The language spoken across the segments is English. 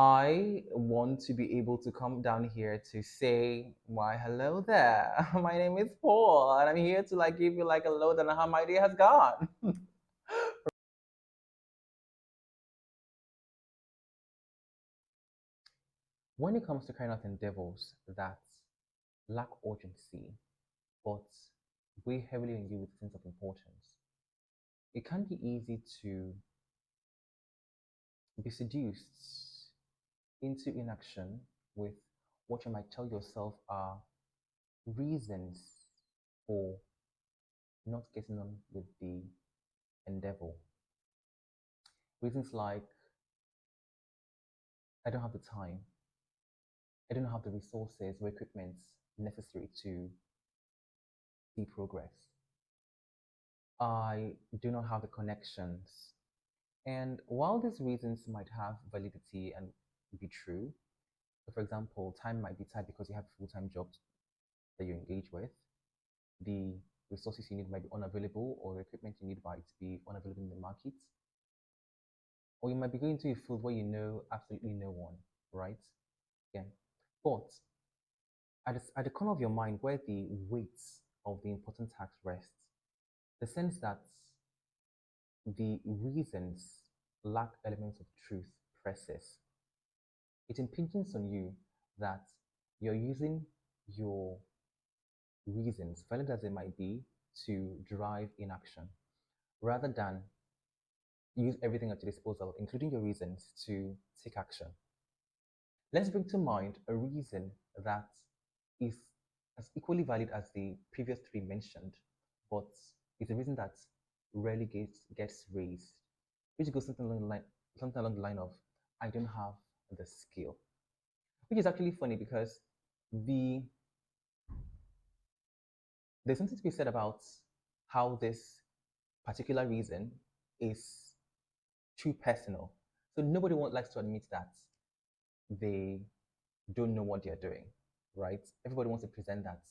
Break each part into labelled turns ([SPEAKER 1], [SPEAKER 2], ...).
[SPEAKER 1] I want to be able to come down here to say, why, hello there. My name is Paul, and I'm here to give you a load on how my day has gone. When it comes to carrying out endeavors that lack urgency, but weigh heavily on you with a sense of importance, it can be easy to be seduced into inaction with what you might tell yourself are reasons for not getting on with the endeavor. Reasons like, I don't have the time, I don't have the resources or equipment necessary to see progress, I do not have the connections. And while these reasons might have validity and be true, so for example, time might be tight because you have a full-time job that you engage with, the resources you need might be unavailable, or the equipment you need might be unavailable in the market, or you might be going to a field where you know absolutely no one, right? Yeah. But at the corner of your mind where the weight of the important task rests, the sense that the reasons lack elements of truth presses. It impinges on you that you're using your reasons, valid as they might be, to drive inaction, rather than use everything at your disposal, including your reasons, to take action. Let's bring to mind a reason that is as equally valid as the previous three mentioned, but it's a reason that rarely gets raised, which goes something along the line of, I don't have the skill. Which is actually funny because the there's something to be said about how this particular reason is too personal. So nobody likes to admit that they don't know what they're doing, right? Everybody wants to present that,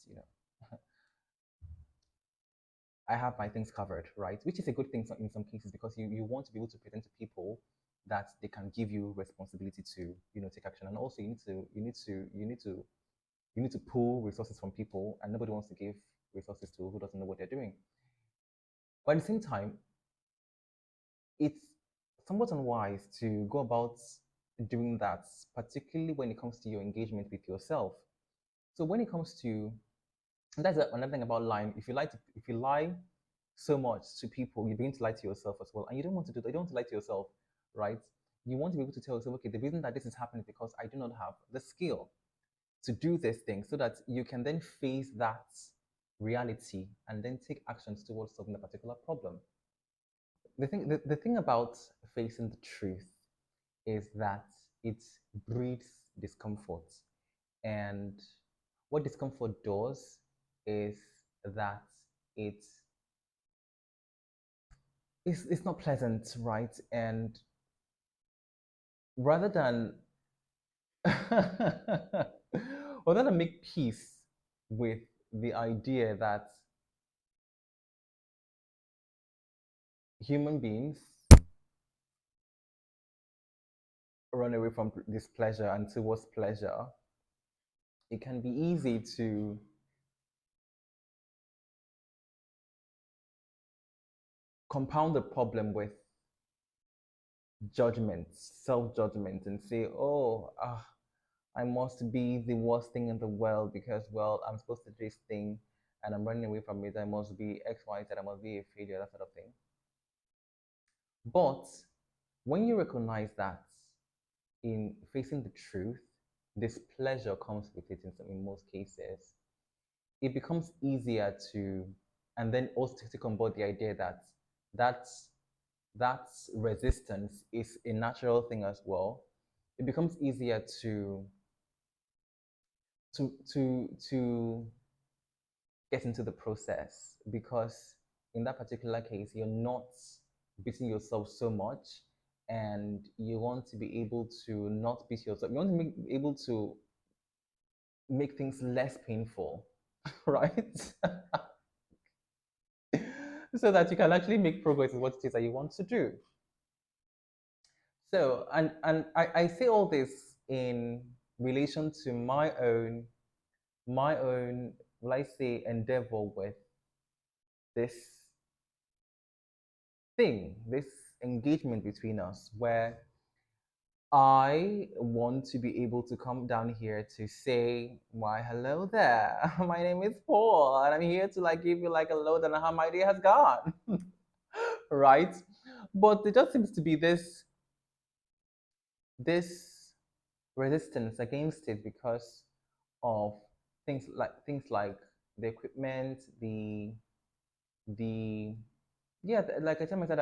[SPEAKER 1] I have my things covered, right? Which is a good thing in some cases because you want to be able to present to people that they can give you responsibility to, take action. And also you need to pull resources from people, and nobody wants to give resources to who doesn't know what they're doing. But at the same time, it's somewhat unwise to go about doing that, particularly when it comes to your engagement with yourself. So when it comes to that's another thing about lying. If you lie so much to people, you begin to lie to yourself as well, and you don't want to do that. You don't want to lie to yourself, right? You want to be able to tell yourself, okay, the reason that this is happening is because I do not have the skill to do this thing, so that you can then face that reality and then take actions towards solving a particular problem. The thing about facing the truth is that it breeds discomfort. And what discomfort does is that it's it's not pleasant, right? And rather than rather than make peace with the idea that human beings run away from displeasure and towards pleasure, it can be easy to compound the problem with judgment, self-judgment, and say, oh, I must be the worst thing in the world because, well, I'm supposed to do this thing and I'm running away from it. I must be X, Y, Z, I must be a failure, that sort of thing. But when you recognize that in facing the truth, this pleasure comes with it in most cases, it becomes easier to, and then also to take on board the idea that that's that resistance is a natural thing as well. It becomes easier to get into the process because in that particular case you're not beating yourself so much, and you want to be able to not beat yourself. You want to be able to make things less painful, right? So that you can actually make progress in what it is that you want to do. So, and I say all this in relation to my own, will I say, endeavor with this thing, this engagement between us, where I want to be able to come down here to say, why, hello there. My name is Paul, and I'm here to like give you like a load on how my day has gone. Right? But there just seems to be this resistance against it because of things like the equipment, the yeah, like I tell myself,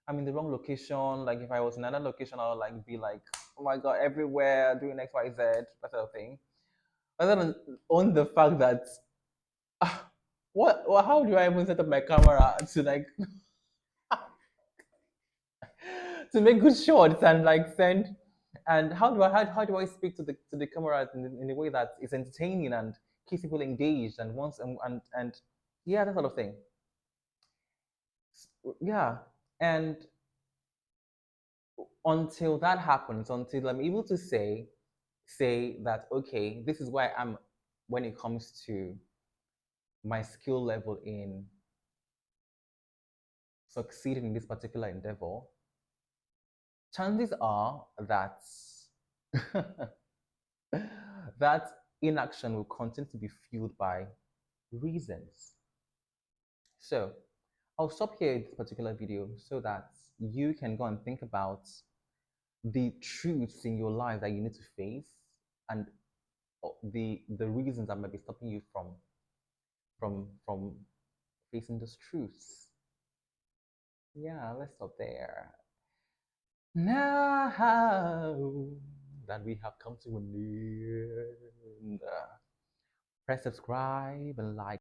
[SPEAKER 1] I'm in the wrong location. Like if I was in another location, I would like be like, oh my god, everywhere doing X, Y, Z, that sort of thing. Rather than on the fact that ah, how do I even set up my camera to like to make good shots and like send, and how do I speak to the camera in a way that is entertaining and keeps people engaged and wants and yeah, that sort of thing. Yeah, and until that happens, until I'm able to say that okay, this is where I am when it comes to my skill level in succeeding in this particular endeavor, chances are that that inaction will continue to be fueled by reasons. So I'll stop here in this particular video so that you can go and think about the truths in your life that you need to face and the reasons that might be stopping you from facing those truths. Yeah, let's stop there. Now that we have come to an end, press subscribe and like.